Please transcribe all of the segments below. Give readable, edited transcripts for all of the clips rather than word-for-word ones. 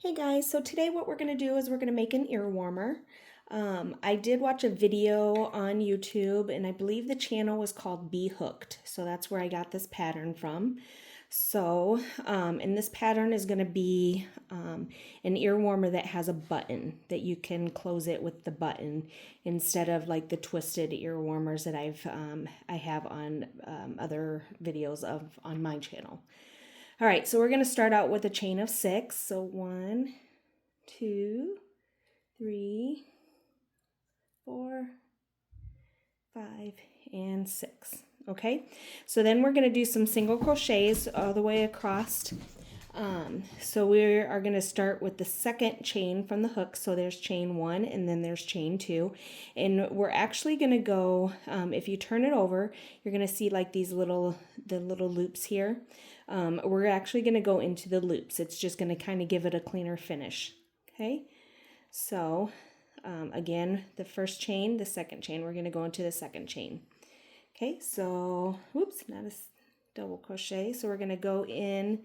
Hey guys, so today what we're going to do is we're going to make an ear warmer. I did watch a video on YouTube and I believe the channel was called Be Hooked. So that's where I got this pattern from. So, and this pattern is going to be an ear warmer that has a button that you can close it with the button instead of like the twisted ear warmers that I have on other videos on my channel. All right, so we're going to start out with a chain of 6. So 1, 2, 3, 4, 5, and 6. Okay, so then we're going to do some single crochets all the way across. So we are going to start with the second chain from the hook. So there's chain 1 and then there's chain 2. And we're actually going to go, if you turn it over, you're going to see like the little loops here. We're actually going to go into the loops. It's just going to kind of give it a cleaner finish. Okay, so again, the first chain, the second chain, we're going to go into the second chain. Okay, so, whoops, not a double crochet. So we're going to go in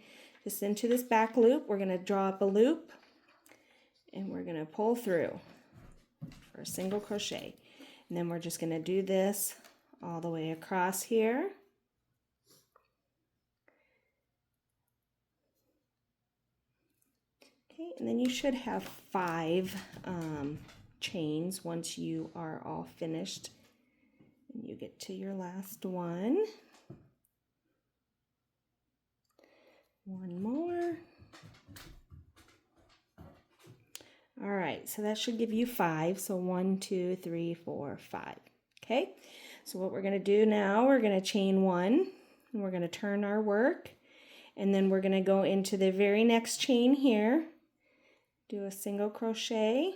just into this back loop. We're going to draw up a loop and we're going to pull through for a single crochet. And then we're just going to do this all the way across here. Okay, and then you should have 5 chains once you are all finished. And you get to your last one. One more. All right, so that should give you 5. So 1, 2, 3, 4, 5. Okay, so what we're going to do now, we're going to chain 1, and we're going to turn our work, and then we're going to go into the very next chain here, do a single crochet.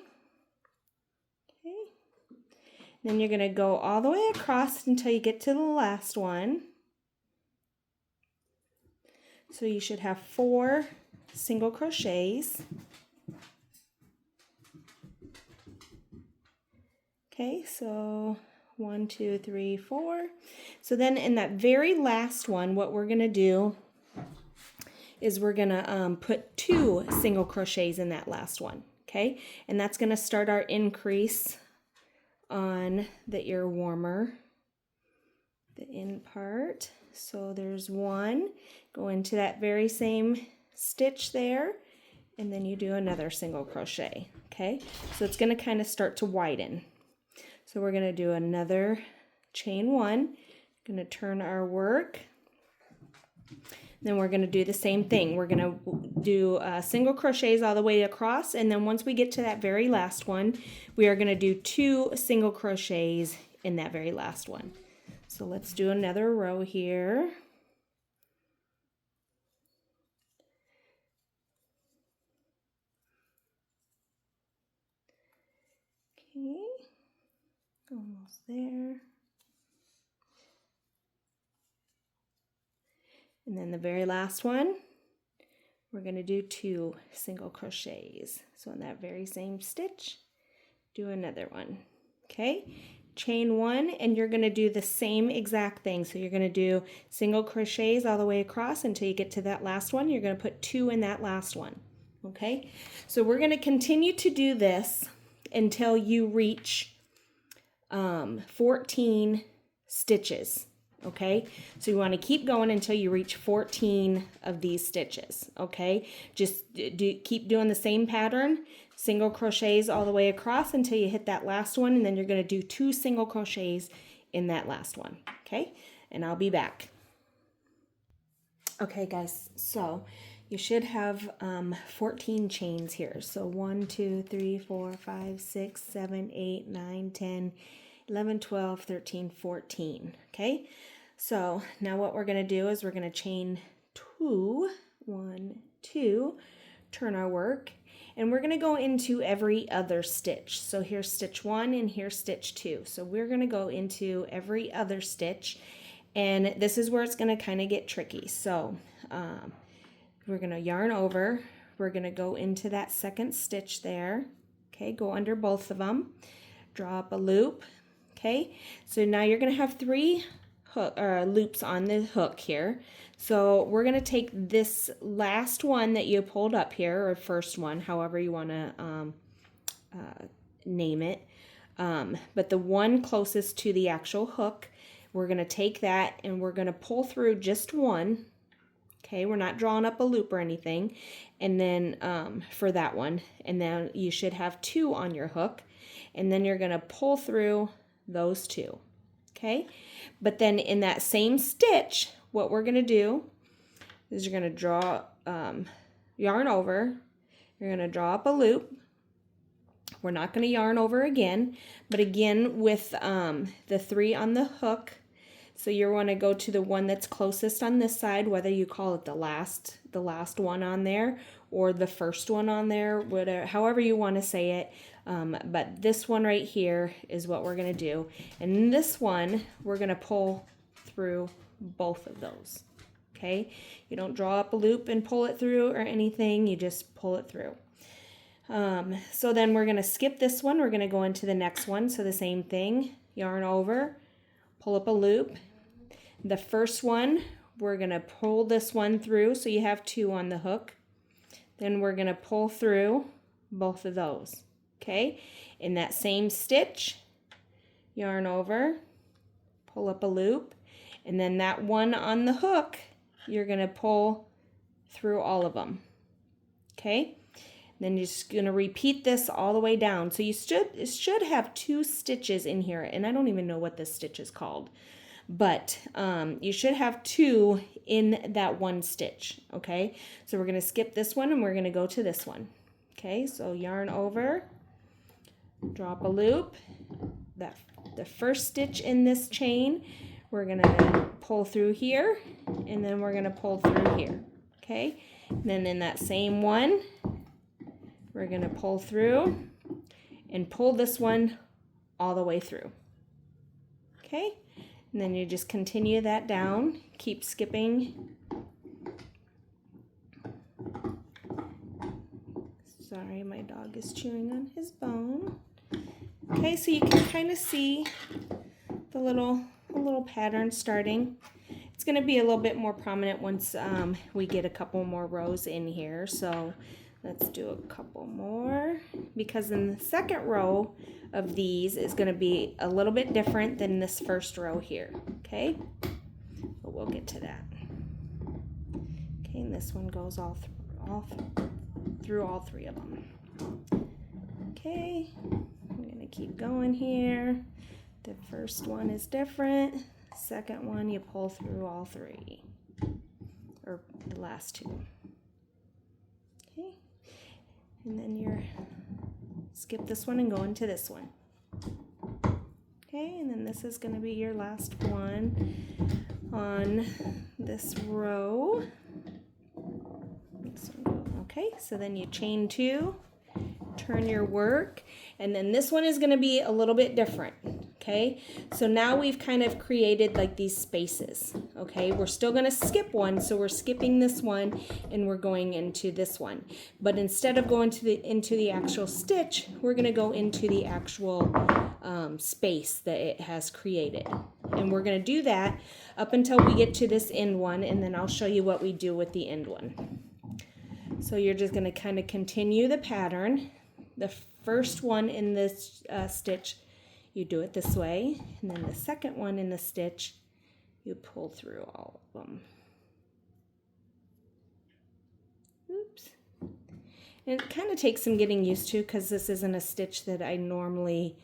Okay, then you're going to go all the way across until you get to the last one. So you should have 4 single crochets. Okay, so 1, 2, 3, 4. So then in that very last one, what we're going to do is we're going to put 2 single crochets in that last one. Okay, and that's going to start our increase on the ear warmer, the end part. So there's 1, go into that very same stitch there, and then you do another single crochet. Okay, so it's going to kind of start to widen. So we're going to do another chain 1, going to turn our work. Then we're going to do the same thing. We're going to do single crochets all the way across, and then once we get to that very last one, we are going to do 2 single crochets in that very last one. So let's do another row here. Okay, almost there. And then the very last one, we're going to do 2 single crochets. So in that very same stitch, do another one. Okay, chain 1, and you're going to do the same exact thing. So you're going to do single crochets all the way across until you get to that last one. You're going to put 2 in that last one. Okay, so we're going to continue to do this until you reach 14 stitches. Okay, so you want to keep going until you reach 14 of these stitches. Okay, just keep doing the same pattern, single crochets all the way across until you hit that last one, and then you're going to do 2 single crochets in that last one. Okay, and I'll be back. Okay guys, so you should have 14 chains here. So 1, 2, 3, 4, 5, 6, 7, 8, 9, 10, 11, 12, 13, 14. Okay, so now what we're going to do is we're going to chain 2, 1, 2, turn our work, and we're going to go into every other stitch. So here's stitch 1 and here's stitch 2. So we're going to go into every other stitch, and this is where it's going to kind of get tricky. So we're going to yarn over, we're going to go into that second stitch there. Okay, go under both of them, draw up a loop. Okay, so now you're going to have 3 hook or loops on the hook here. So we're going to take this last one that you pulled up here, or first one, however you want to name it. But the one closest to the actual hook, we're going to take that and we're going to pull through just one. Okay, we're not drawing up a loop or anything. And then for that one, and then you should have 2 on your hook. And then you're going to pull through those 2. Okay, but then in that same stitch, what we're going to do is you're going to draw, yarn over. You're going to draw up a loop. We're not going to yarn over again, but again with the 3 on the hook. So you want to go to the one that's closest on this side, whether you call it the last one on there or the first one on there, whatever, however you want to say it. But this one right here is what we're going to do. And this one, we're going to pull through both of those. Okay? You don't draw up a loop and pull it through or anything. You just pull it through. So then we're going to skip this one. We're going to go into the next one. So the same thing, yarn over, pull up a loop. The first one, we're going to pull this one through. So you have 2 on the hook. Then we're going to pull through both of those. Okay, in that same stitch, yarn over, pull up a loop, and then that one on the hook, you're going to pull through all of them. Okay, then you're just going to repeat this all the way down. So you should have 2 stitches in here, and I don't even know what this stitch is called, but you should have 2 in that one stitch. Okay, so we're going to skip this one and we're going to go to this one. Okay, so yarn over, drop a loop, the first stitch in this chain, we're going to pull through here, and then we're going to pull through here. Okay, and then in that same one, we're going to pull through and pull this one all the way through. Okay, and then you just continue that down, keep skipping. Sorry, my dog is chewing on his bone. Okay, so you can kind of see the little pattern starting. It's going to be a little bit more prominent once we get a couple more rows in here. So let's do a couple more, because in the second row of these is going to be a little bit different than this first row here. Okay, but we'll get to that. Okay, and this one goes through all 3 of them. Okay, I'm going to keep going here. The first one is different. Second one, you pull through all 3, or the last 2. Okay, and then you're skip this one and go into this one. Okay, and then this is going to be your last one on this row. Okay, so then you chain 2, turn your work, and then this one is going to be a little bit different. Okay, so now we've kind of created like these spaces. Okay, we're still going to skip one, so we're skipping this one and we're going into this one. But instead of going into the actual stitch, we're going to go into the actual space that it has created. And we're going to do that up until we get to this end one, and then I'll show you what we do with the end one. So you're just going to kind of continue the pattern. The first one in this stitch, you do it this way, and then the second one in the stitch, you pull through all of them. Oops. And it kind of takes some getting used to, because this isn't a stitch that I normally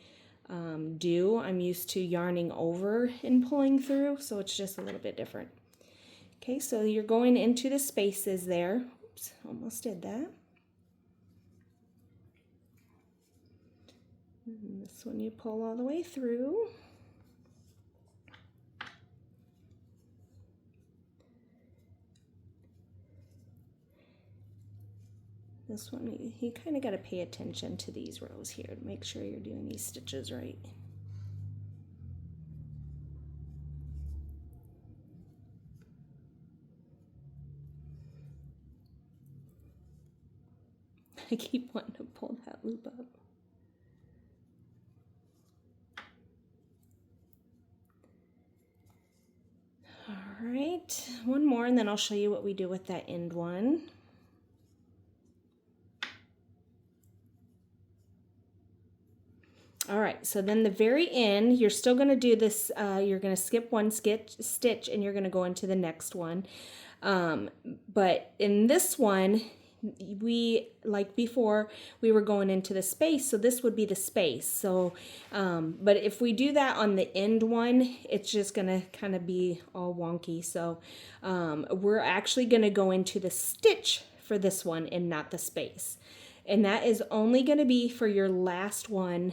do. I'm used to yarning over and pulling through, so it's just a little bit different. Okay, so you're going into the spaces there. Oops, almost did that. And this one you pull all the way through. This one, you kind of got to pay attention to these rows here to make sure you're doing these stitches right. I keep wanting to pull that loop up. right, one more and then I'll show you what we do with that end one. All right, so then the very end, you're still going to do this, you're going to skip one stitch and you're going to go into the next one. But in this one, like before, we were going into the space, so this would be the space. So, but if we do that on the end one, it's just going to kind of be all wonky. So we're actually going to go into the stitch for this one and not the space. And that is only going to be for your last one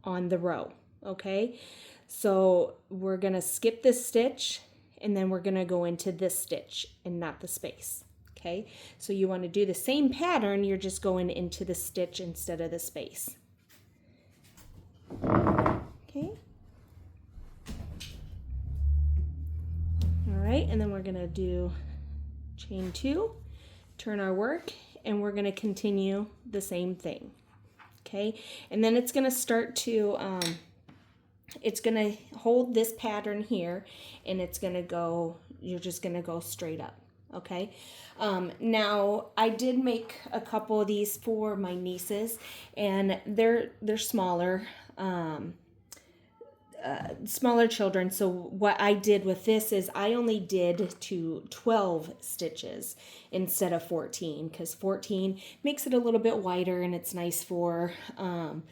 on the row, okay? So we're gonna skip this stitch and then we're gonna go into this stitch and not the space, okay? So you wanna do the same pattern, you're just going into the stitch instead of the space. Okay. All right, and then we're gonna do chain 2, turn our work, and we're gonna continue the same thing. Okay, and then it's going to start to, it's going to hold this pattern here, and it's going to go, you're just going to go straight up, okay? Now, I did make a couple of these for my nieces, and they're smaller, smaller children. So what I did with this is I only did to 12 stitches instead of 14, because 14 makes it a little bit wider and it's nice for an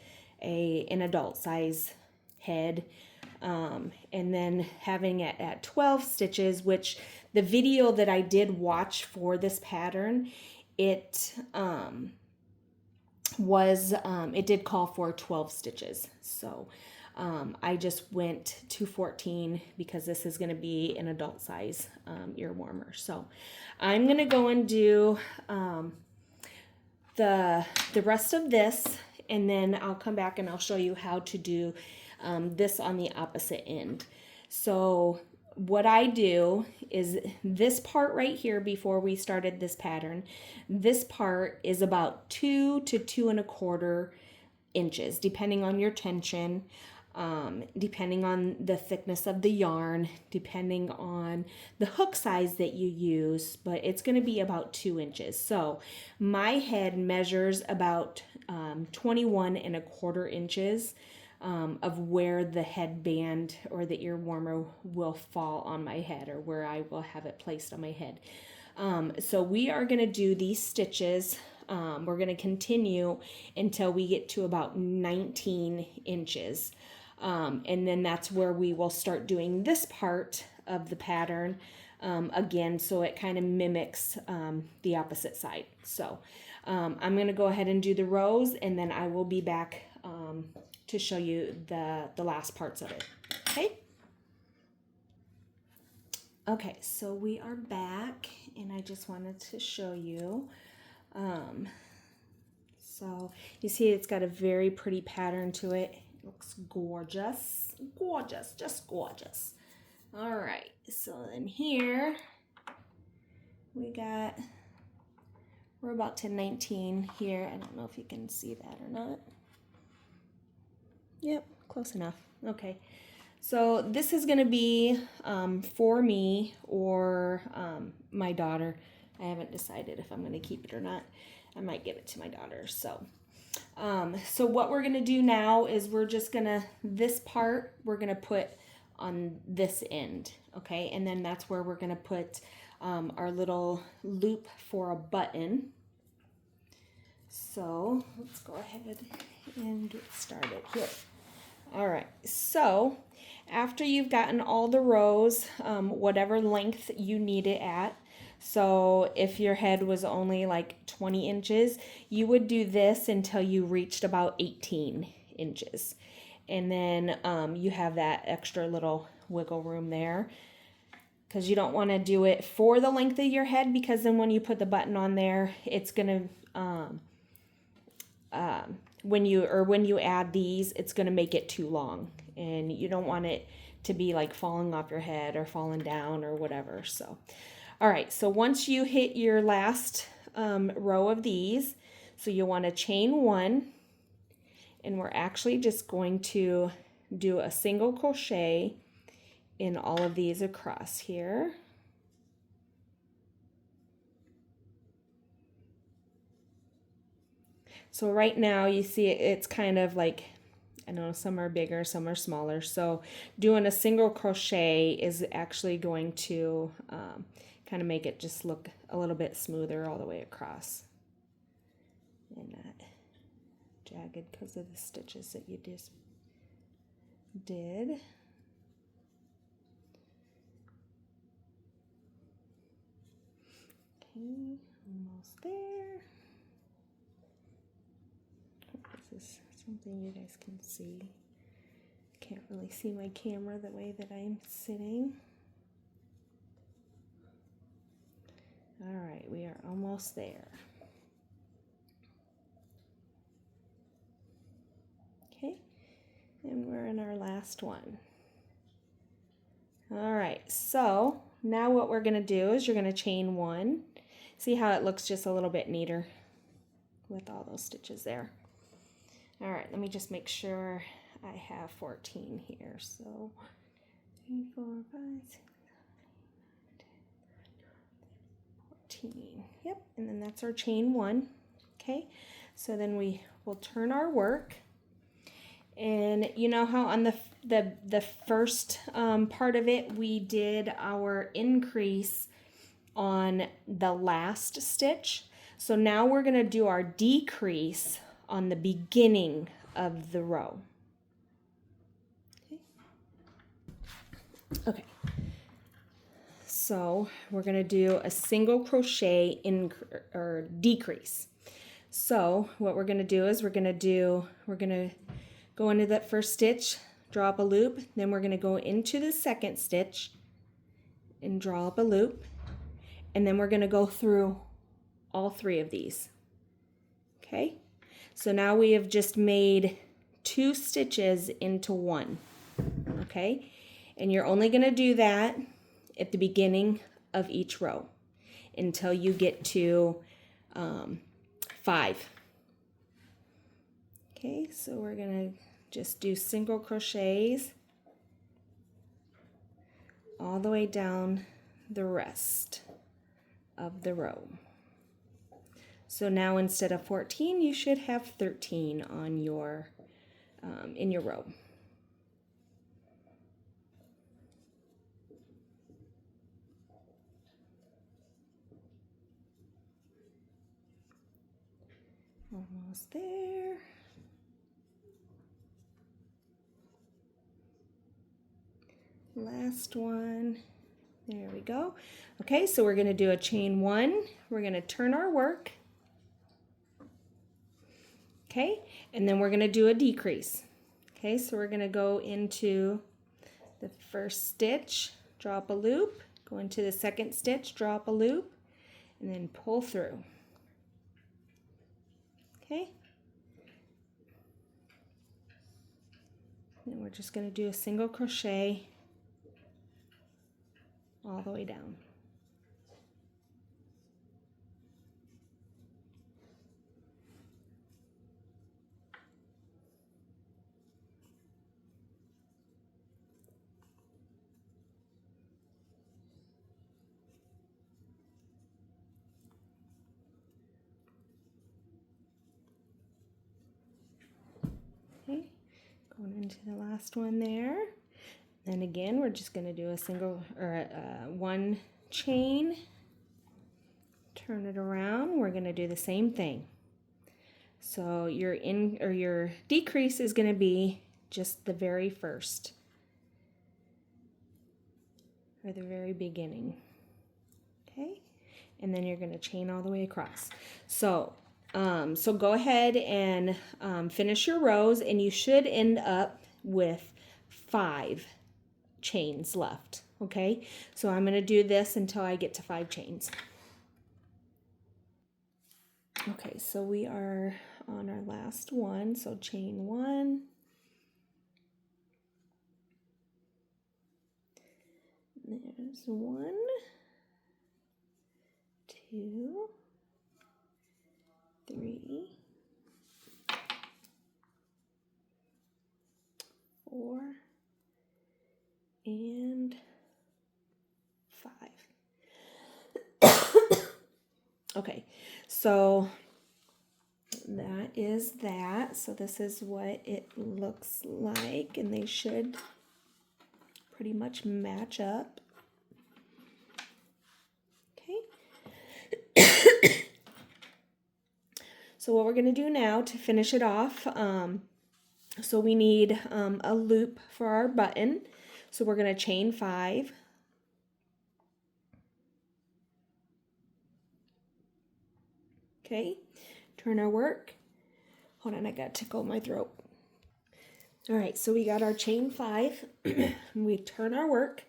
adult size head. And then having it at 12 stitches, which the video that I did watch for this pattern, it it did call for 12 stitches. So I just went to 14 because this is going to be an adult size ear warmer. So I'm going to go and do the rest of this, and then I'll come back and I'll show you how to do this on the opposite end. So what I do is this part right here, before we started this pattern, this part is about 2 to 2¼ inches, depending on your tension. Depending on the thickness of the yarn, depending on the hook size that you use, but it's going to be about 2 inches. So my head measures about 21¼ inches of where the headband or the ear warmer will fall on my head, or where I will have it placed on my head. So we are going to do these stitches. We're going to continue until we get to about 19 inches. And then that's where we will start doing this part of the pattern again, so it kind of mimics the opposite side. So I'm going to go ahead and do the rows, and then I will be back to show you the last parts of it. Okay? Okay, so we are back, and I just wanted to show you. So you see it's got a very pretty pattern to it. It looks gorgeous, gorgeous, just gorgeous. All right, so then here we're about to 19 here. I don't know if you can see that or not. Yep, close enough. Okay, so this is gonna be for me or my daughter. I haven't decided if I'm gonna keep it or not. I might give it to my daughter. So what we're gonna do now is we're just gonna, this part we're gonna put on this end, okay? And then that's where we're gonna put our little loop for a button. So let's go ahead and get started here. All right, so after you've gotten all the rows, whatever length you need it at, so if your head was only like 20 inches, you would do this until you reached about 18 inches. And then you have that extra little wiggle room there, because you don't want to do it for the length of your head, because then when you put the button on there, it's going to, when you add these, it's going to make it too long, and you don't want it to be like falling off your head or falling down or whatever. So all right, so once you hit your last row of these, so you want to chain 1, and we're actually just going to do a single crochet in all of these across here. So right now you see it's kind of like, I know some are bigger, some are smaller. So doing a single crochet is actually going to kind of make it just look a little bit smoother all the way across. And not jagged because of the stitches that you just did. Okay, almost there. This is something you guys can see. Can't really see my camera the way that I'm sitting. All right, we are almost there. Okay, and we're in our last one. All right, so now what we're gonna do is you're gonna chain one. See how it looks just a little bit neater with all those stitches there. All right, let me just make sure I have 14 here. So 3, 4, 5, 6, 7, 8, 9, 10, 14. Yep, and then that's our chain one. Okay, so then we will turn our work. And you know how on the first part of it, we did our increase on the last stitch. So now we're going to do our decrease on the beginning of the row. Okay. So we're going to do a single crochet or decrease. So what we're going to do is we're going to go into that first stitch, draw up a loop, then we're going to go into the second stitch and draw up a loop, and then we're going to go through all 3 of these. Okay, so now we have just made 2 stitches into 1. Okay, and you're only going to do that at the beginning of each row until you get to 5. Okay, so we're going to just do single crochets all the way down the rest of the row. So now instead of 14, you should have 13 on your in your row. Almost there. Last one. There we go. Okay, so we're going to do a chain 1. We're going to turn our work. Okay, and then we're going to do a decrease. Okay, so we're going to go into the first stitch, draw up a loop, go into the second stitch, draw up a loop, and then pull through. Okay. And we're just going to do a single crochet all the way down. Okay, going into the last one there. Then again, we're just going to do a single or one chain, turn it around. We're going to do the same thing. So your your decrease is going to be just the very first or the very beginning. Okay, and then you're going to chain all the way across. So so go ahead and finish your rows, and you should end up with 5 chains left. Okay, so I'm going to do this until I get to 5 chains. Okay, so we are on our last one, so chain 1. There's 1, 2, 3, 4, and 5. Okay, so that is that. So this is what it looks like, and they should pretty much match up. Okay. So what we're going to do now to finish it off, so we need a loop for our button. So we're going to chain 5. Okay, turn our work. Hold on, I got to tickle my throat. All right, so we got our chain 5. We turn our work,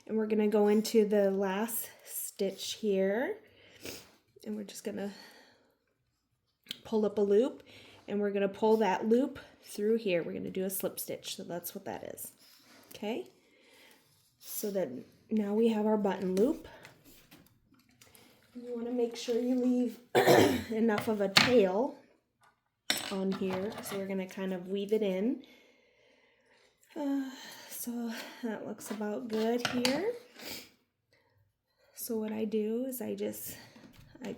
and we're going to go into the last stitch here, and we're just going to pull up a loop, and we're going to pull that loop through here. We're going to do a slip stitch, so that's what that is. Okay, so then now we have our button loop. You want to make sure you leave enough of a tail on here, so we're going to kind of weave it in. So that looks about good here. So what I do is I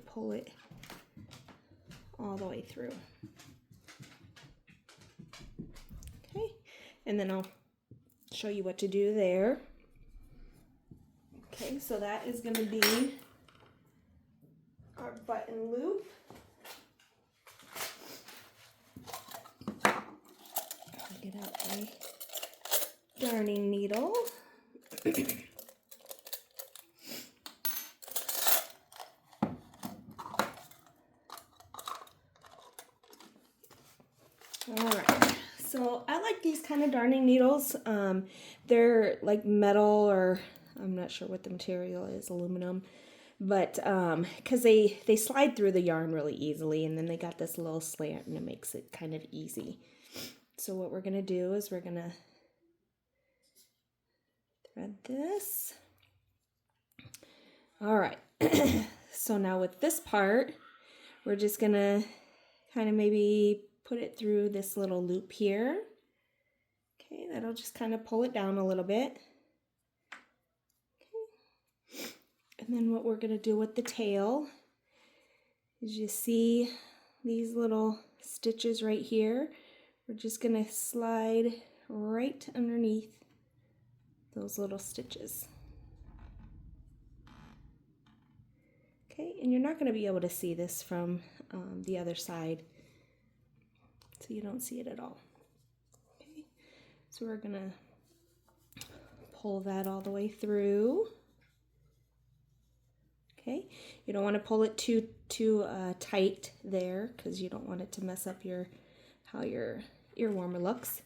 pull it all the way through. Okay, and then I'll show you what to do there. Okay, so that is going to be our button loop. I'll get out my darning needle. Alright, so I like these kind of darning needles. They're like metal, or I'm not sure what the material is, aluminum, but because they slide through the yarn really easily, and then they got this little slant and it makes it kind of easy. So what we're going to do is we're going to thread this. Alright, so now with this part, we're just going to kind of maybe put it through this little loop here. Okay, that'll just kind of pull it down a little bit. Okay. And then what we're going to do with the tail is, you see these little stitches right here. We're just going to slide right underneath those little stitches. Okay, and you're not going to be able to see this from the other side, so you don't see it at all. Okay, so we're going to pull that all the way through. Okay, you don't want to pull it too tight there, because you don't want it to mess up how your ear warmer looks.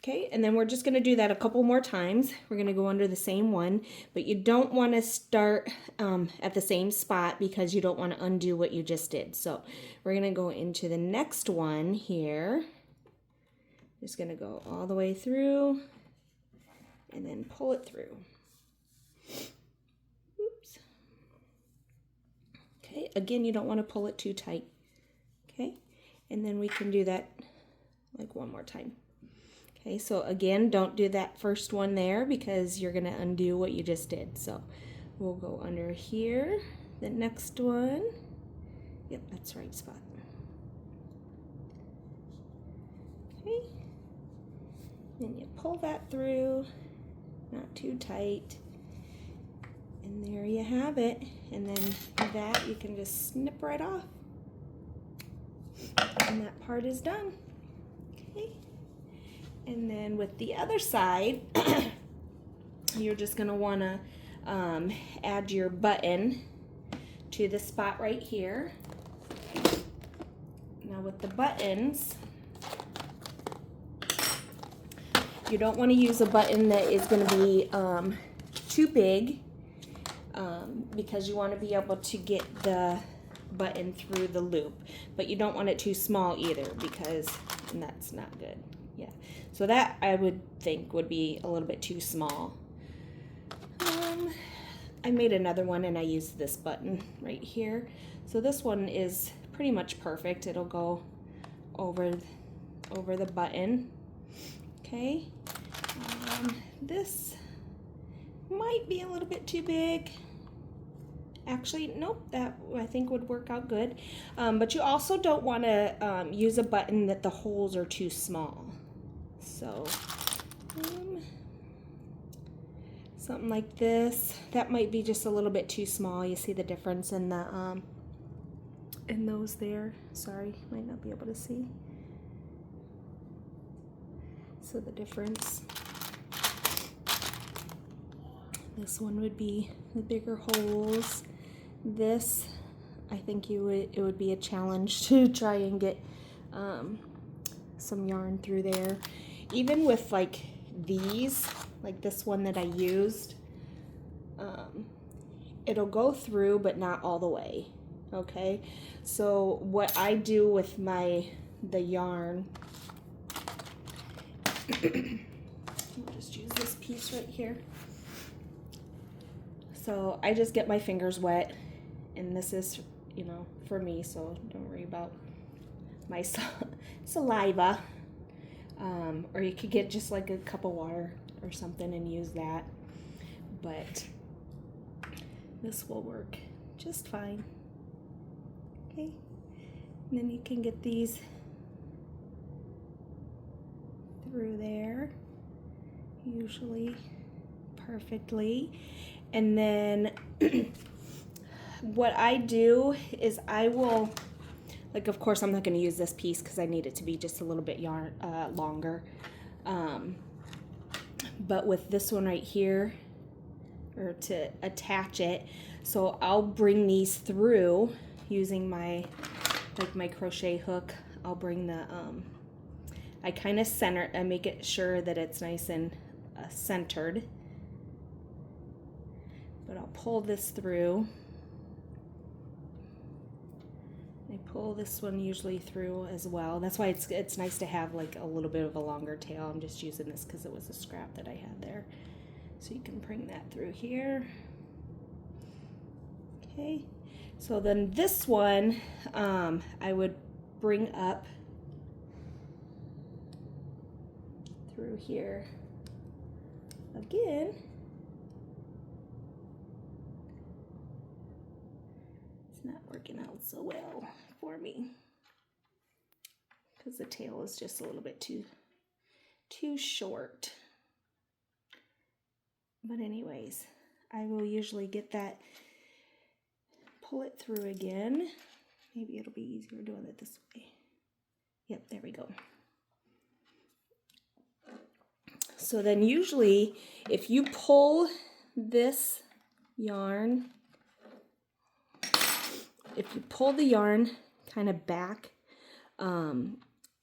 Okay, and then we're just going to do that a couple more times. We're going to go under the same one, but you don't want to start at the same spot, because you don't want to undo what you just did. So we're going to go into the next one here. Just going to go all the way through and then pull it through. Oops. Okay, again, you don't want to pull it too tight. Okay, and then we can do that like one more time. Okay, so again, don't do that first one there, because you're going to undo what you just did. So we'll go under here, the next one. Yep, that's the right spot. Okay, then you pull that through, not too tight, and there you have it. And then that you can just snip right off, and that part is done. Okay. And then with the other side, you're just going to want to add your button to the spot right here. Now with the buttons, you don't want to use a button that is going to be too big, because you want to be able to get the button through the loop. But you don't want it too small either, because that's not good. Yeah, so that I would think would be a little bit too small. I made another one and I used this button right here. So this one is pretty much perfect. It'll go over the button. Okay, this might be a little bit too big. Actually, nope, that I think would work out good. But you also don't want to use a button that the holes are too small. So something like this, that might be just a little bit too small. You see the difference in the in those there. Sorry, might not be able to see. So the difference. This one would be the bigger holes. This, I think it would be a challenge to try and get some yarn through there. Even with like these, like this one that I used, it'll go through, but not all the way. Okay, so what I do with the yarn, I'll just use this piece right here. So I just get my fingers wet, and this is, you know, for me, so don't worry about my saliva. Or you could get just like a cup of water or something and use that. But this will work just fine. Okay, and then you can get these through there, usually perfectly. And then what I do is I will, like, of course I'm not going to use this piece because I need it to be just a little bit longer. But with this one right here, or to attach it, so I'll bring these through using my crochet hook. I'll bring the I kind of center, I make it sure that it's nice and centered, but I'll pull this through. I pull this one usually through as well. That's why it's nice to have like a little bit of a longer tail. I'm just using this because it was a scrap that I had there. So you can bring that through here. Okay, so then this one I would bring up through here again. It's not working out so well for me because the tail is just a little bit too short. But anyways, I will usually get that, pull it through again. Maybe it'll be easier doing it this way. Yep, there we go. So then usually if you pull this yarn, if you pull the yarn kind of back,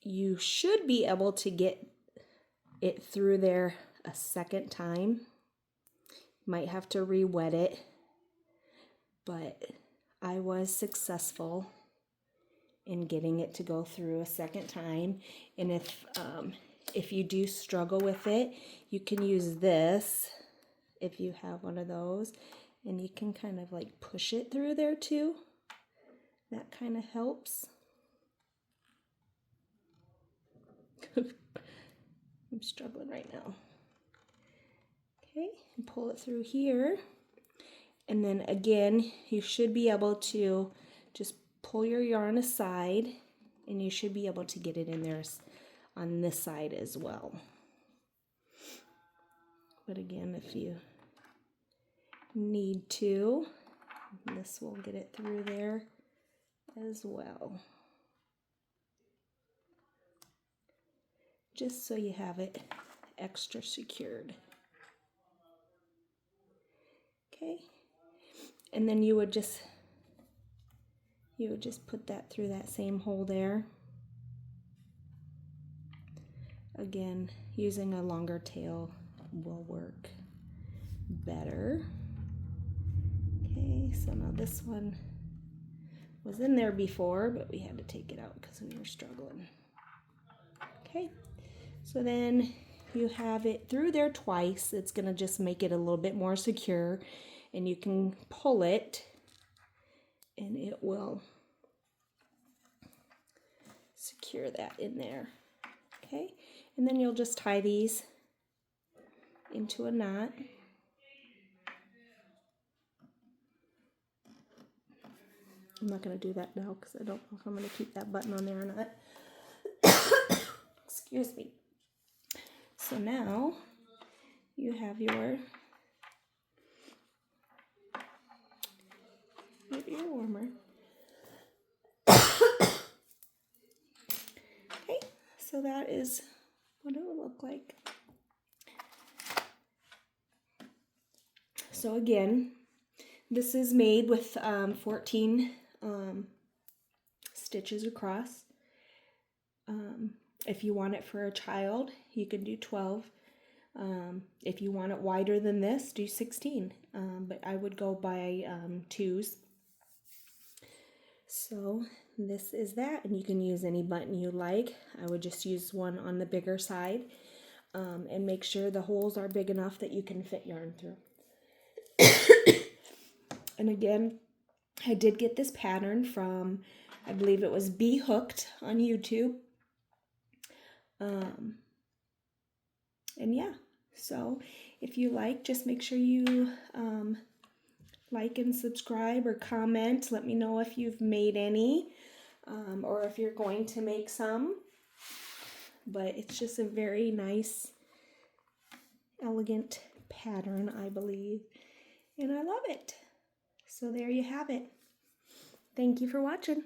you should be able to get it through there a second time. Might have to re-wet it, but I was successful in getting it to go through a second time. And if you do struggle with it, you can use this if you have one of those, and you can kind of like push it through there too. That kind of helps. I'm struggling right now. Okay, and pull it through here. And then again, you should be able to just pull your yarn aside, and you should be able to get it in there on this side as well. But again, if you need to, this will get it through there as well. Just so you have it extra secured. Okay, and then you would just put that through that same hole there. Again, using a longer tail will work better. Okay, so now this one was in there before, but we had to take it out because we were struggling. Okay, so then you have it through there twice. It's going to just make it a little bit more secure, and you can pull it and it will secure that in there. Okay, and then you'll just tie these into a knot. I'm not going to do that now because I don't know if I'm going to keep that button on there or not. Excuse me. So now you have your ear warmer. Okay, so that is what it will look like. So again, this is made with 14 stitches across. If you want it for a child, you can do 12. If you want it wider than this, do 16. But I would go by 2s. So this is that, and you can use any button you like. I would just use one on the bigger side, and make sure the holes are big enough that you can fit yarn through. And again, I did get this pattern from, I believe it was Be Hooked on YouTube. And yeah, so if you like, just make sure you like and subscribe or comment. Let me know if you've made any, or if you're going to make some. But it's just a very nice, elegant pattern, I believe. And I love it. So there you have it. Thank you for watching.